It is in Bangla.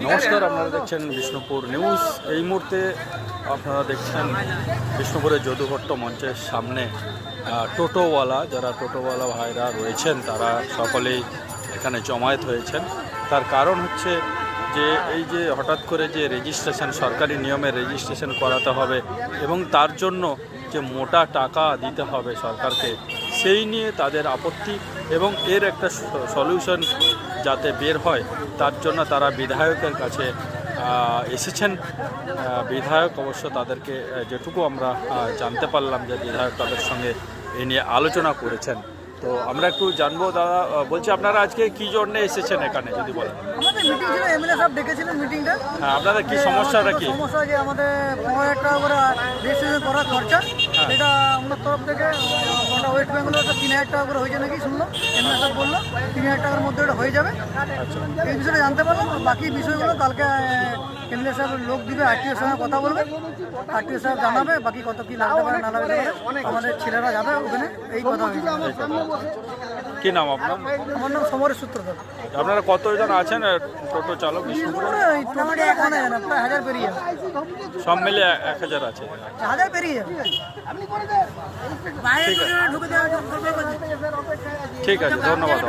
নমস্কার, আপনারা দেখছেন বিষ্ণুপুর নিউজ। এই মুহূর্তে আপনারা দেখছেন বিষ্ণুপুরের যদুভট্ট মঞ্চের সামনে যারা টোটোওয়ালা ভাইরা রয়েছেন তারা সকলেই এখানে জমায়েত হয়েছেন। তার কারণ হচ্ছে যে এই যে হঠাৎ করে যে রেজিস্ট্রেশন, সরকারি নিয়মে রেজিস্ট্রেশন করাতে হবে এবং তার জন্য যে মোটা টাকা দিতে হবে সরকারকে, সেই নিয়ে তাদের আপত্তি এবং এর একটা সলিউশন যাতে বের হয় তার জন্য তারা বিধায়কের কাছে এসেছেন। বিধায়ক অবশ্য তাদেরকে যেটুকু আমরা জানতে পারলাম যে বিধায়ক তাদের সঙ্গে এ নিয়ে আলোচনা করেছেন। তো আমরা একটু জানবো। দাদা বলছি, আপনারা আজকে কী জন্য এসেছেন এখানে যদি বলেন? আমাদের মিটিং ছিল, এমএলএ সাহেব ডেকেছিলেন মিটিংটা। হ্যাঁ, আপনাদের কি সমস্যাটা কি? সমস্যা যে আমাদের 15,000 টাকা করে রেজিস্ট্রেশন করার খরচা, এটা আমাদের তরফ থেকে গোটা ওয়েস্ট বেঙ্গলে 3,000 টাকা করে হয়েছে নাকি শুনলাম। এমএলএ সাহেব বললো 3,000 টাকার মধ্যে ওটা হয়ে যাবে। এই বিষয়টা জানতে পারলাম। বাকি বিষয়গুলো কালকে এমএলএ সাহেব লোক দিবে, আরটিওর সঙ্গে কথা বলবে, আরটিও সাহেব জানাবে বাকি কত কী লাগতে পারে না লাগতে পারে। আমাদের ছেলেরা যাবে ওখানে, এই কথা হয়েছে। কি নাম আপনার? আমার নাম সমরেশ সূত্রধর। আপনারা কতজন আছেন টোটো চালক বিষ্ণুপুরে? প্রায় 1000 পেরিয়ে যাবে। সব মিলে 1000 আছে। 1000 পেরিয়ে যাবে। ঠিক আছে, ধন্যবাদ।